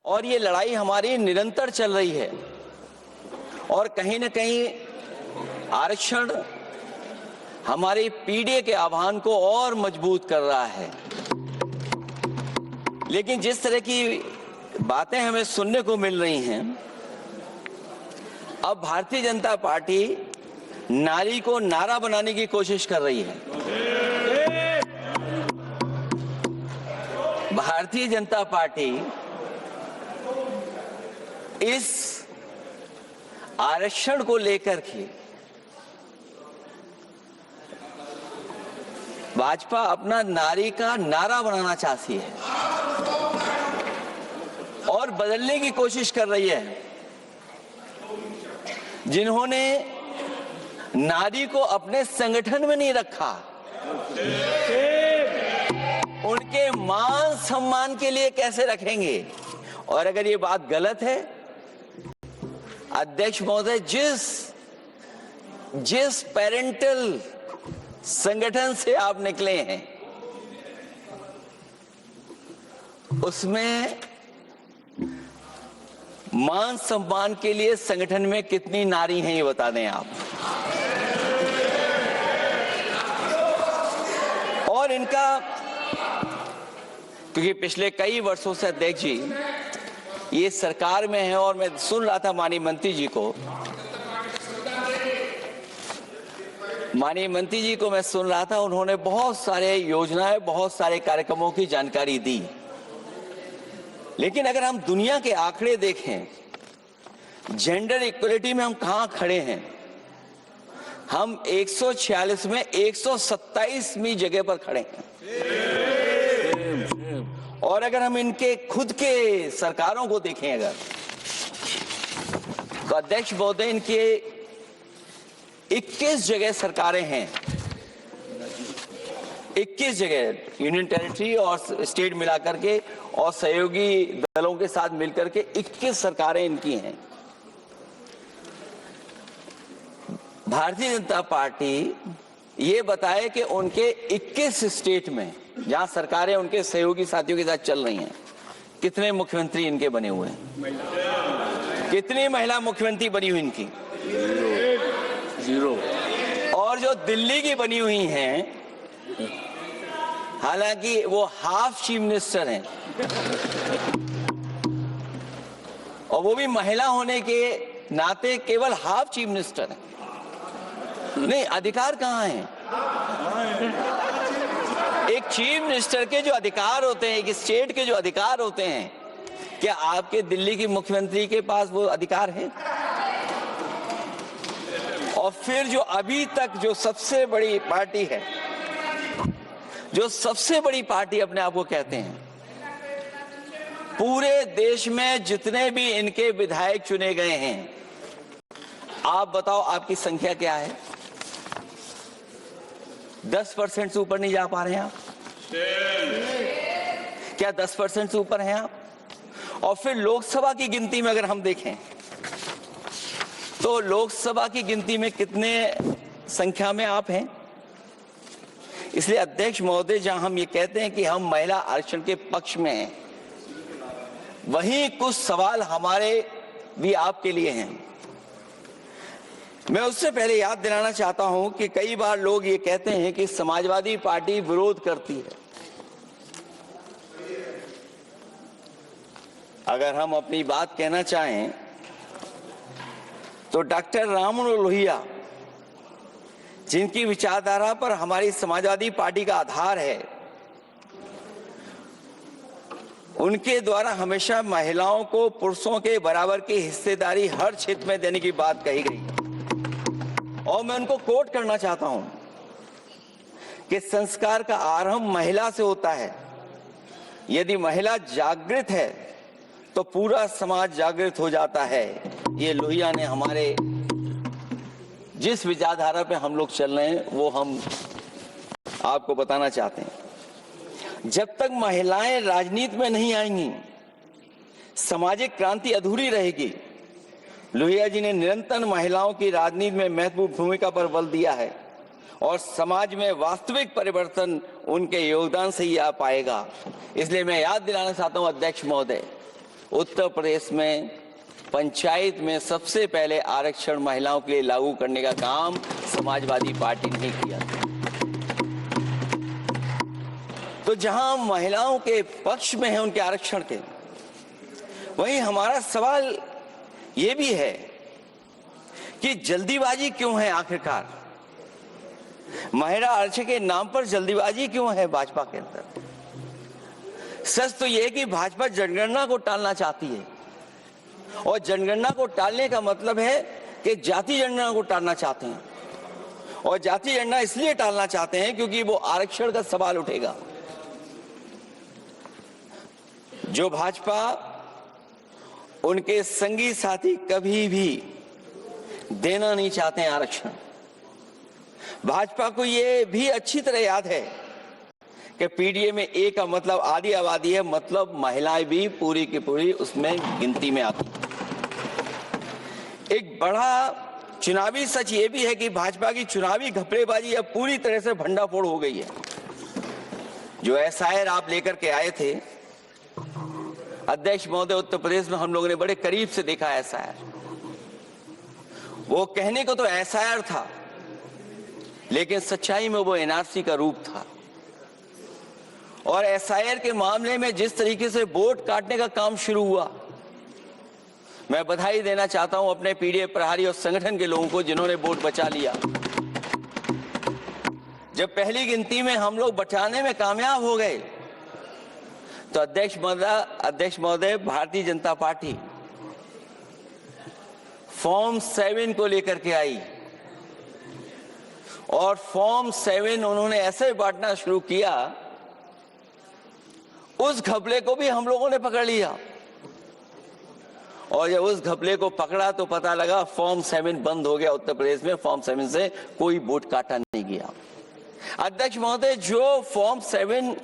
और ये लड़ाई हमारी निरंतर चल रही है और कहीं न कहीं आरक्षण हमारी पीढ़ी के आह्वान को और मजबूत कर रहा है। लेकिन जिस तरह की बातें हमें सुनने को मिल रही हैं, अब भारतीय जनता पार्टी नारी को नारा बनाने की कोशिश कर रही है। भारतीय जनता पार्टी इस आरक्षण को लेकर के भाजपा अपना नारी का नारा बनाना चाहती है और बदलने की कोशिश कर रही है। जिन्होंने नारी को अपने संगठन में नहीं रखा, उनके मान सम्मान के लिए कैसे रखेंगे? और अगर ये बात गलत है, अध्यक्ष महोदय, जिस पेरेंटल संगठन से आप निकले हैं, उसमें मान सम्मान के लिए संगठन में कितनी नारी हैं, ये बता दें आप। और इनका, क्योंकि पिछले कई वर्षों से अध्यक्ष जी ये सरकार में है और मैं सुन रहा था माननीय मंत्री जी को मैं सुन रहा था, उन्होंने बहुत सारे योजनाएं, बहुत सारे कार्यक्रमों की जानकारी दी। लेकिन अगर हम दुनिया के आंकड़े देखें, जेंडर इक्वलिटी में हम कहां खड़े हैं? हम 146 में 127वीं जगह पर खड़े हैं। और अगर हम इनके खुद के सरकारों को देखें अगर, तो अध्यक्ष महोदय, इनके 21 जगह सरकारें हैं। 21 जगह यूनियन टेरिटरी और स्टेट मिलाकर के और सहयोगी दलों के साथ मिलकर के 21 सरकारें इनकी हैं। भारतीय जनता पार्टी ये बताए कि उनके 21 स्टेट में जहां सरकारें उनके सहयोगी साथियों के साथ चल रही हैं, कितने मुख्यमंत्री इनके बने हुए हैं? कितनी महिला मुख्यमंत्री बनी हुई इनकी? जीरो। और जो दिल्ली की बनी हुई हैं, हालांकि वो हाफ चीफ मिनिस्टर हैं और वो भी महिला होने के नाते केवल हाफ चीफ मिनिस्टर हैं। नहीं, अधिकार कहाँ हैं? एक चीफ मिनिस्टर के जो अधिकार होते हैं, एक स्टेट के जो अधिकार होते हैं, क्या आपके दिल्ली की मुख्यमंत्री के पास वो अधिकार है? और फिर जो अभी तक जो सबसे बड़ी पार्टी है, जो सबसे बड़ी पार्टी अपने आप को कहते हैं, पूरे देश में जितने भी इनके विधायक चुने गए हैं, आप बताओ आपकी संख्या क्या है? 10% से ऊपर नहीं जा पा रहे हैं आप? क्या 10% से ऊपर हैं आप? और फिर लोकसभा की गिनती में अगर हम देखें तो लोकसभा की गिनती में कितने संख्या में आप हैं? इसलिए अध्यक्ष महोदय, जहां हम ये कहते हैं कि हम महिला आरक्षण के पक्ष में हैं, वहीं कुछ सवाल हमारे भी आपके लिए हैं। मैं उससे पहले याद दिलाना चाहता हूं कि कई बार लोग ये कहते हैं कि समाजवादी पार्टी विरोध करती है। अगर हम अपनी बात कहना चाहें तो डॉक्टर राममनोहर लोहिया, जिनकी विचारधारा पर हमारी समाजवादी पार्टी का आधार है, उनके द्वारा हमेशा महिलाओं को पुरुषों के बराबर की हिस्सेदारी हर क्षेत्र में देने की बात कही गई। और मैं उनको कोट करना चाहता हूं कि संस्कार का आरंभ महिला से होता है। यदि महिला जागृत है तो पूरा समाज जागृत हो जाता है। ये लोहिया ने हमारे जिस विचारधारा पे हम लोग चल रहे हैं वो हम आपको बताना चाहते हैं। जब तक महिलाएं राजनीति में नहीं आएंगी, सामाजिक क्रांति अधूरी रहेगी। लोहिया जी ने निरंतर महिलाओं की राजनीति में महत्वपूर्ण भूमिका पर बल दिया है और समाज में वास्तविक परिवर्तन उनके योगदान से ही आ पाएगा। इसलिए मैं याद दिलाना चाहता हूं अध्यक्ष महोदय उत्तर प्रदेश में पंचायत में सबसे पहले आरक्षण महिलाओं के लिए लागू करने का काम समाजवादी पार्टी ने किया था। तो जहां महिलाओं के पक्ष में है उनके आरक्षण के, वहीं हमारा सवाल ये भी है कि जल्दीबाजी क्यों है? आखिरकार महिला आरक्षण के नाम पर जल्दीबाजी क्यों है भाजपा के अंदर? सच तो यह है कि भाजपा जनगणना को टालना चाहती है, और जनगणना को टालने का मतलब है कि जाति जनगणना को टालना चाहते हैं, और जाति जनगणना इसलिए टालना चाहते हैं क्योंकि वो आरक्षण का सवाल उठेगा। जो भाजपा उनके संगी साथी कभी भी देना नहीं चाहते हैं आरक्षण। भाजपा को यह भी अच्छी तरह याद है कि पीडीए में ए का मतलब आधी आबादी है, मतलब महिलाएं भी पूरी की पूरी उसमें गिनती में आती। एक बड़ा चुनावी सच ये भी है कि भाजपा की चुनावी घपलेबाजी अब पूरी तरह से भंडाफोड़ हो गई है। जो एसआईआर आप लेकर के आए थे अध्यक्ष महोदय, उत्तर प्रदेश में हम लोगों ने बड़े करीब से देखा एसआईआर। वो कहने को तो एसआईआर था, लेकिन सच्चाई में वो एनआरसी का रूप था। और एसआईआर के मामले में जिस तरीके से वोट काटने का काम शुरू हुआ, मैं बधाई देना चाहता हूं अपने पीडीए प्रहारी और संगठन के लोगों को जिन्होंने वोट बचा लिया। जब पहली गिनती में हम लोग बचाने में कामयाब हो गए तो अध्यक्ष महोदय भारतीय जनता पार्टी फॉर्म 7 को लेकर के आई, और फॉर्म 7 उन्होंने ऐसे बांटना शुरू किया, उस घपले को भी हम लोगों ने पकड़ लिया। और जब उस घपले को पकड़ा तो पता लगा फॉर्म 7 बंद हो गया उत्तर प्रदेश में। फॉर्म 7 से कोई वोट काटा नहीं गया। अध्यक्ष महोदय, जो फॉर्म 7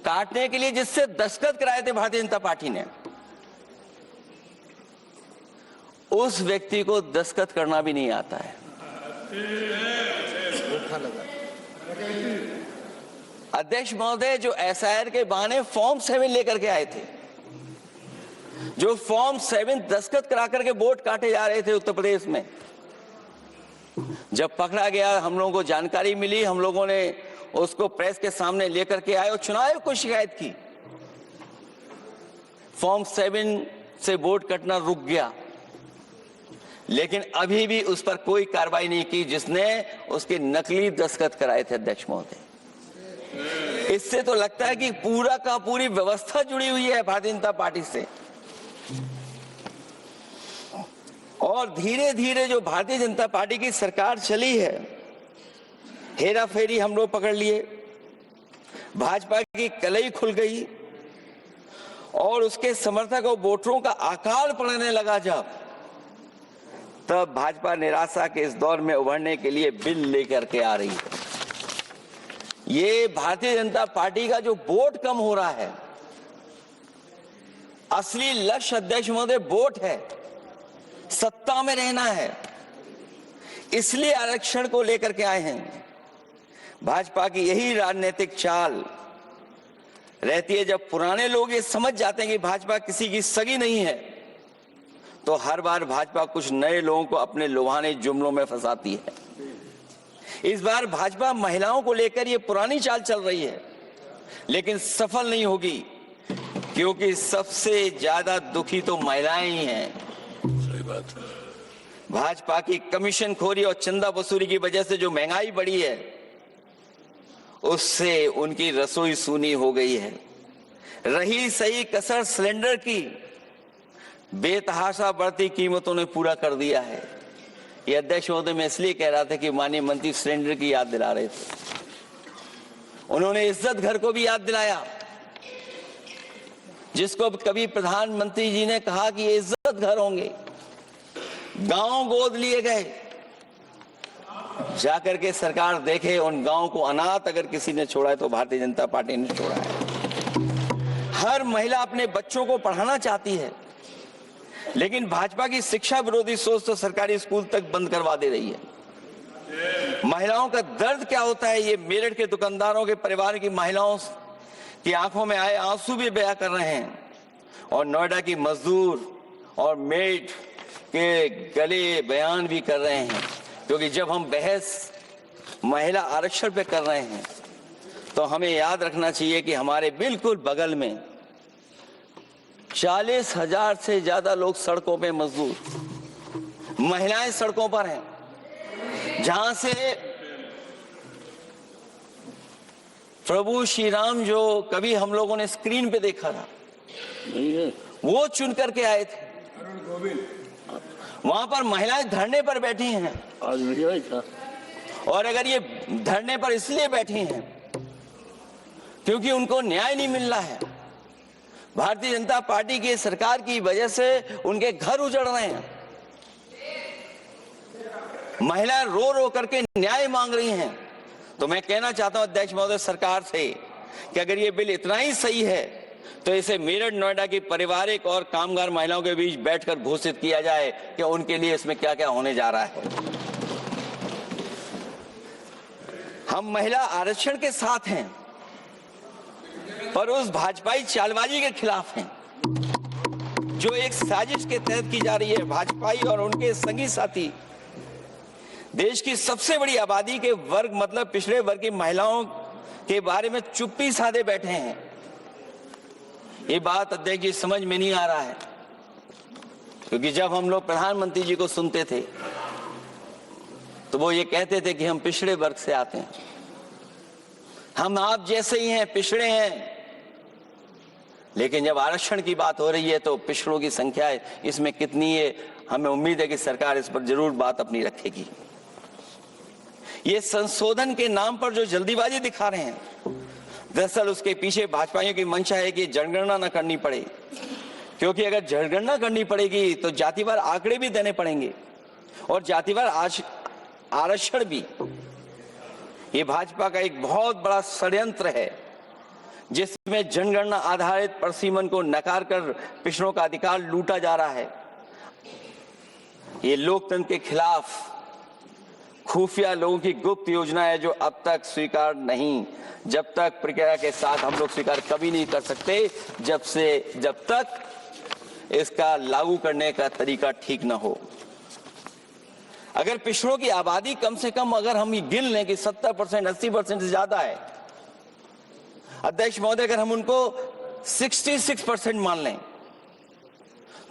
काटने के लिए जिससे दस्तखत कराए थे भारतीय जनता पार्टी ने, उस व्यक्ति को दस्तखत करना भी नहीं आता है। अध्यक्ष महोदय, जो एसआईआर के बहाने फॉर्म 7 लेकर के आए थे, जो फॉर्म 7 दस्तखत करा करके वोट काटे जा रहे थे उत्तर प्रदेश में, जब पकड़ा गया, हम लोगों को जानकारी मिली, हम लोगों ने उसको प्रेस के सामने लेकर के आए और चुनाव आयोग को शिकायत की। फॉर्म 7 से वोट कटना रुक गया, लेकिन अभी भी उस पर कोई कार्रवाई नहीं की जिसने उसके नकली दस्तखत कराए थे। अध्यक्ष महोदय, इससे तो लगता है कि पूरा का पूरी व्यवस्था जुड़ी हुई है भारतीय जनता पार्टी से। और धीरे धीरे जो भारतीय जनता पार्टी की सरकार चली है, हेरा फेरी हम लोग पकड़ लिए, भाजपा की कलई खुल गई, और उसके समर्थक और वोटरों का अकाल पड़ने लगा तब भाजपा निराशा के इस दौर में उभरने के लिए बिल लेकर के आ रही है। ये भारतीय जनता पार्टी का जो वोट कम हो रहा है, असली लक्ष्य अध्यक्ष महोदय वोट है, सत्ता में रहना है, इसलिए आरक्षण को लेकर के आए हैं। भाजपा की यही राजनीतिक चाल रहती है। जब पुराने लोग ये समझ जाते हैं कि भाजपा किसी की सगी नहीं है, तो हर बार भाजपा कुछ नए लोगों को अपने लुभाने जुमलों में फंसाती है। इस बार भाजपा महिलाओं को लेकर ये पुरानी चाल चल रही है, लेकिन सफल नहीं होगी, क्योंकि सबसे ज्यादा दुखी तो महिलाएं ही हैं। सही बात है। भाजपा की कमीशन खोरी और चंदा वसूली की वजह से जो महंगाई बढ़ी है, उससे उनकी रसोई सूनी हो गई है। रही सही कसर सिलेंडर की, बेतहाशा बढ़ती कीमतों ने पूरा कर दिया है। ये अध्यक्ष महोदय मैं इसलिए कह रहा था कि माननीय मंत्री सिलेंडर की याद दिला रहे थे। उन्होंने इज्जत घर को भी याद दिलाया, जिसको कभी प्रधानमंत्री जी ने कहा कि ये इज्जत घर होंगे। गांव गोद लिए गए, जाकर के सरकार देखे उन गांव को अनाथ अगर किसी ने छोड़ा है तो भारतीय जनता पार्टी ने छोड़ा है। हर महिला अपने बच्चों को पढ़ाना चाहती है, लेकिन भाजपा की शिक्षा विरोधी सोच तो सरकारी स्कूल तक बंद करवा दे रही है। महिलाओं का दर्द क्या होता है, ये मेरठ के दुकानदारों के परिवार की महिलाओं की आंखों में आए आंसू भी बयां कर रहे हैं। और नोएडा की मजदूर और मेट के गले बयान भी कर रहे हैं, क्योंकि जब हम बहस महिला आरक्षण पे कर रहे हैं तो हमें याद रखना चाहिए कि हमारे बिल्कुल बगल में 40,000 से ज्यादा लोग सड़कों पे मजदूर, महिलाएं सड़कों पर हैं, जहां से प्रभु श्री राम जो कभी हम लोगों ने स्क्रीन पे देखा था वो चुन करके आए थे। वहां पर महिलाएं धरने पर बैठी हैं। और अगर ये धरने पर इसलिए बैठी हैं क्योंकि उनको न्याय नहीं मिल रहा है, भारतीय जनता पार्टी की सरकार की वजह से उनके घर उजड़ रहे हैं, महिलाएं रो रो करके न्याय मांग रही हैं, तो मैं कहना चाहता हूं अध्यक्ष महोदय सरकार से कि अगर ये बिल इतना ही सही है तो इसे मेरठ नोएडा की पारिवारिक और कामगार महिलाओं के बीच बैठकर घोषित किया जाए कि उनके लिए इसमें क्या क्या होने जा रहा है। हम महिला आरक्षण के साथ हैं पर उस भाजपाई चालबाजी के खिलाफ हैं जो एक साजिश के तहत की जा रही है। भाजपाई और उनके संगी साथी देश की सबसे बड़ी आबादी के वर्ग मतलब पिछड़े वर्ग की महिलाओं के बारे में चुप्पी साधे बैठे हैं। ये बात अध्यक्ष जी समझ में नहीं आ रहा है, क्योंकि जब हम लोग प्रधानमंत्री जी को सुनते थे तो वो ये कहते थे कि हम पिछड़े वर्ग से आते हैं, हम आप जैसे ही हैं, पिछड़े हैं। लेकिन जब आरक्षण की बात हो रही है तो पिछड़ों की संख्या इसमें कितनी है, हमें उम्मीद है कि सरकार इस पर जरूर बात अपनी रखेगी। ये संशोधन के नाम पर जो जल्दीबाजी दिखा रहे हैं, दरअसल उसके पीछे भाजपाइयों की मंशा है कि जनगणना न करनी पड़े, क्योंकि अगर जनगणना करनी पड़ेगी तो जातिवार आंकड़े भी देने पड़ेंगे और जातिवार आरक्षण भी। ये भाजपा का एक बहुत बड़ा षड्यंत्र है जिसमें जनगणना आधारित परसीमन को नकार कर पिछड़ों का अधिकार लूटा जा रहा है। ये लोकतंत्र के खिलाफ खुफिया लोगों की गुप्त योजना है जो अब तक स्वीकार नहीं, जब तक प्रक्रिया के साथ हम लोग स्वीकार कभी नहीं कर सकते जब तक इसका लागू करने का तरीका ठीक ना हो। अगर पिछड़ों की आबादी कम से कम अगर हम ये गिन लें कि 70% 80% से ज्यादा है, अध्यक्ष महोदय अगर हम उनको 66% मान लें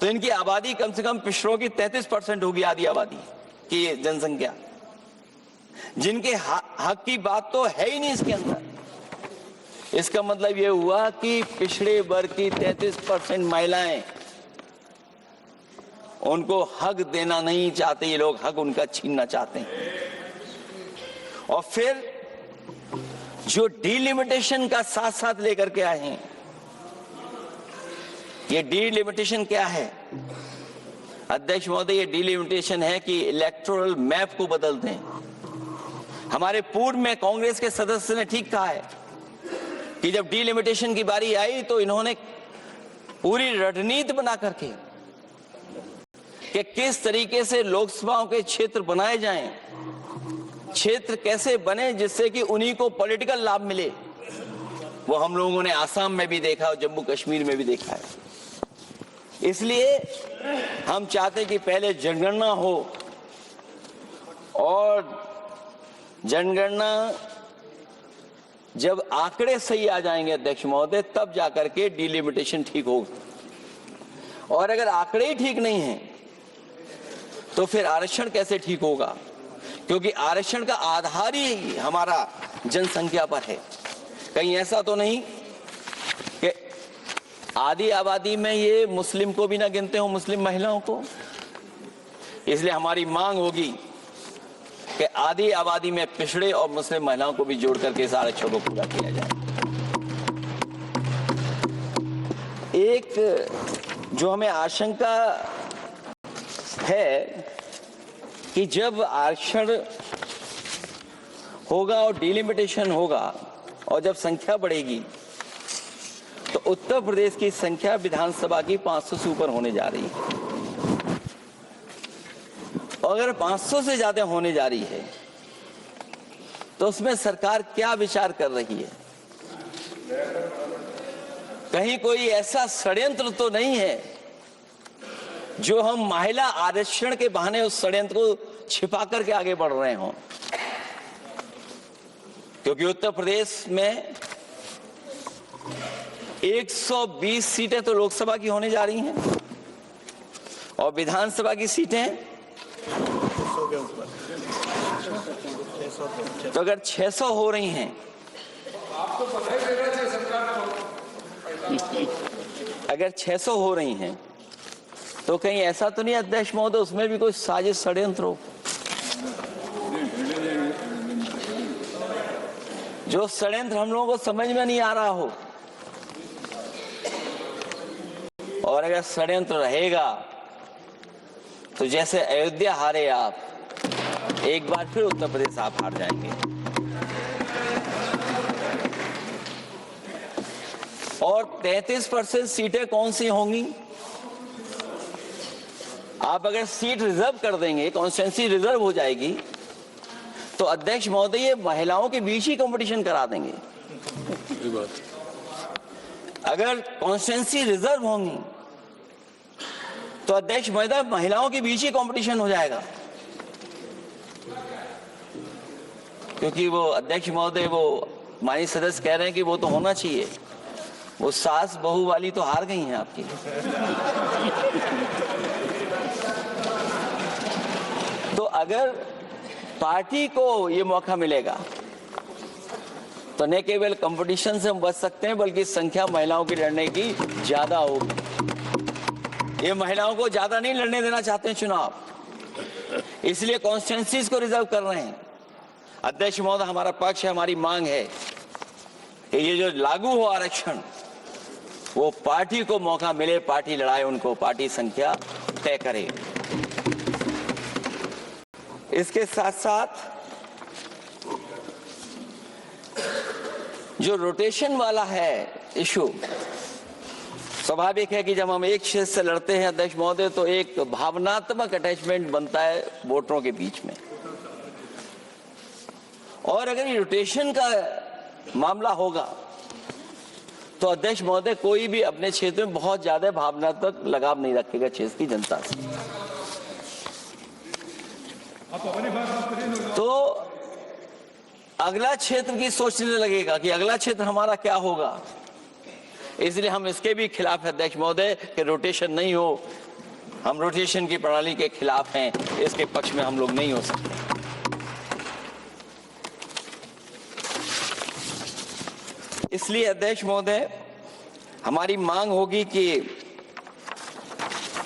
तो इनकी आबादी कम से कम पिछड़ों की 33% होगी, आधी आबादी की जनसंख्या, जिनके हक की बात तो है ही नहीं इसके अंदर। इसका मतलब यह हुआ कि पिछड़े वर्ग की 33% महिलाएं, उनको हक देना नहीं चाहते ये लोग, हक उनका छीनना चाहते हैं। और फिर जो डिलिमिटेशन का साथ साथ लेकर के आए हैं, ये डिलिमिटेशन क्या है अध्यक्ष महोदय? ये डिलिमिटेशन है कि इलेक्टोरल मैप को बदल दें। हमारे पूर्व में कांग्रेस के सदस्य ने ठीक कहा है कि जब डिलिमिटेशन की बारी आई तो इन्होंने पूरी रणनीति बना करके कि किस तरीके से लोकसभाओं के क्षेत्र बनाए जाएं, क्षेत्र कैसे बने जिससे कि उन्हीं को पॉलिटिकल लाभ मिले। वो हम लोगों ने आसाम में भी देखा और जम्मू कश्मीर में भी देखा है। इसलिए हम चाहते कि पहले जनगणना हो और जनगणना जब आंकड़े सही आ जाएंगे अध्यक्ष महोदय तब जाकर के डिलिमिटेशन ठीक होगा। और अगर आंकड़े ही ठीक नहीं हैं तो फिर आरक्षण कैसे ठीक होगा? क्योंकि आरक्षण का आधार ही हमारा जनसंख्या पर है। कहीं ऐसा तो नहीं कि आधी आबादी में ये मुस्लिम को भी ना गिनते हो, मुस्लिम महिलाओं को। इसलिए हमारी मांग होगी कि आधी आबादी में पिछड़े और मुस्लिम महिलाओं को भी जोड़ करके इस आरक्षण को पूरा किया जाए। एक जो हमें आशंका है कि जब आरक्षण होगा और डिलिमिटेशन होगा और जब संख्या बढ़ेगी तो उत्तर प्रदेश की संख्या विधानसभा की 500 से ऊपर होने जा रही है। और अगर 500 से ज्यादा होने जा रही है तो उसमें सरकार क्या विचार कर रही है? कहीं कोई ऐसा षड्यंत्र तो नहीं है जो हम महिला आरक्षण के बहाने उस षड्यंत्र को छिपा करके आगे बढ़ रहे हों। क्योंकि उत्तर प्रदेश में 120 सीटें तो लोकसभा की होने जा रही हैं और विधानसभा की सीटें तो अगर 600 हो रही हैं, अगर 600 हो रही हैं तो कहीं ऐसा तो नहीं अध्यक्ष महोदय उसमें भी कोई साजिश षड्यंत्र हो, जो षड्यंत्र हम लोगों को समझ में नहीं आ रहा हो। और अगर षड्यंत्र रहेगा तो जैसे अयोध्या हारे आप, एक बार फिर उत्तर प्रदेश आप हार जाएंगे। और 33% सीटें कौन सी होंगी? आप अगर सीट रिजर्व कर देंगे, कॉन्स्टिट्यूंसी रिजर्व हो जाएगी, तो अध्यक्ष महोदय ये महिलाओं के बीच ही कंपटीशन करा देंगे। अगर कॉन्स्टिट्यूंसी रिजर्व होंगी तो अध्यक्ष महोदय महिलाओं के बीच ही कंपटीशन हो जाएगा। क्योंकि वो अध्यक्ष महोदय वो माननीय सदस्य कह रहे हैं कि वो तो होना चाहिए, वो सास बहू वाली तो हार गई हैं आपकी। तो अगर पार्टी को ये मौका मिलेगा तो न केवल कंपटीशन से हम बच सकते हैं बल्कि संख्या महिलाओं की लड़ने की ज्यादा होगी। ये महिलाओं को ज्यादा नहीं लड़ने देना चाहते हैं चुनाव, इसलिए कॉन्स्टिट्यूंसीज को रिजर्व कर रहे हैं। अध्यक्ष महोदय हमारा पक्ष है, हमारी मांग है कि ये जो लागू हो आरक्षण वो पार्टी को मौका मिले, पार्टी लड़ाए उनको, पार्टी संख्या तय करे। इसके साथ साथ जो रोटेशन वाला है इशू, स्वाभाविक है कि जब हम एक क्षेत्र से लड़ते हैं अध्यक्ष महोदय तो एक भावनात्मक अटैचमेंट बनता है वोटरों के बीच में। और अगर ये रोटेशन का मामला होगा तो अध्यक्ष महोदय कोई भी अपने क्षेत्र में बहुत ज्यादा भावनात्मक लगाव नहीं रखेगा क्षेत्र की जनता से। तो अगला क्षेत्र की सोचने लगेगा कि अगला क्षेत्र हमारा क्या होगा। इसलिए हम इसके भी खिलाफ है अध्यक्ष महोदय कि रोटेशन नहीं हो। हम रोटेशन की प्रणाली के खिलाफ हैं, इसके पक्ष में हम लोग नहीं हो सकते। इसलिए अध्यक्ष महोदय हमारी मांग होगी कि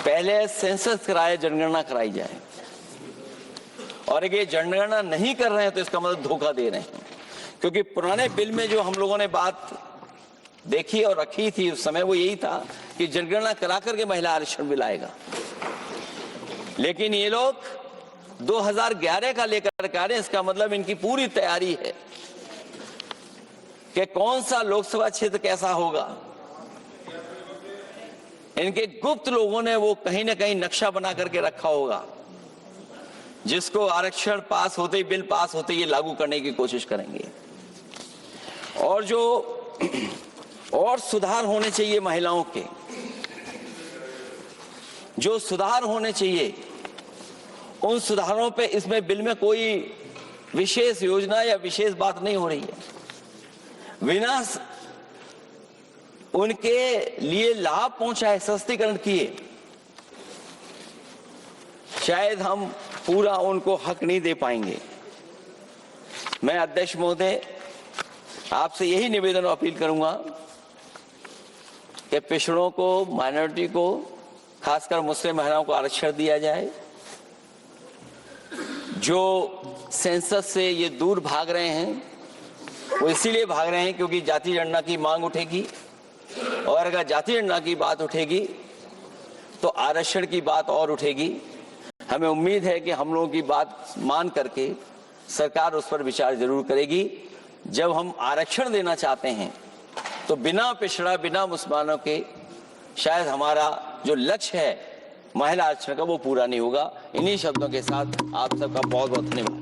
पहले सेंसस कराए, जनगणना कराई जाए। और अगर ये जनगणना नहीं कर रहे हैं तो इसका मतलब धोखा दे रहे हैं। क्योंकि पुराने बिल में जो हम लोगों ने बात देखी और रखी थी उस समय वो यही था कि जनगणना करा करके महिला आरक्षण बिल आएगा। लेकिन ये लोग 2011 का लेकर के आ रहे हैं। इसका मतलब इनकी पूरी तैयारी है कि कौन सा लोकसभा क्षेत्र कैसा होगा। इनके गुप्त लोगों ने वो कहीं ना कहीं नक्शा बना करके रखा होगा, जिसको आरक्षण पास होते ही, बिल पास होते ही लागू करने की कोशिश करेंगे। और जो और सुधार होने चाहिए महिलाओं के, जो सुधार होने चाहिए उन सुधारों पे इसमें बिल में कोई विशेष योजना या विशेष बात नहीं हो रही है। बिना उनके लिए लाभ पहुंचाए, सस्तीकरण किए, शायद हम पूरा उनको हक नहीं दे पाएंगे। मैं अध्यक्ष महोदय आपसे यही निवेदन और अपील करूंगा कि पिछड़ों को, माइनॉरिटी को, खासकर मुस्लिम महिलाओं को आरक्षण दिया जाए। जो सेंसस से ये दूर भाग रहे हैं वो इसीलिए भाग रहे हैं क्योंकि जाति गणना की मांग उठेगी, और अगर जाति गणना की बात उठेगी तो आरक्षण की बात और उठेगी। हमें उम्मीद है कि हम लोगों की बात मान करके सरकार उस पर विचार जरूर करेगी। जब हम आरक्षण देना चाहते हैं तो बिना पिछड़ा, बिना मुसलमानों के शायद हमारा जो लक्ष्य है महिला आरक्षण का वो पूरा नहीं होगा। इन्हीं शब्दों के साथ आप सबका बहुत बहुत धन्यवाद।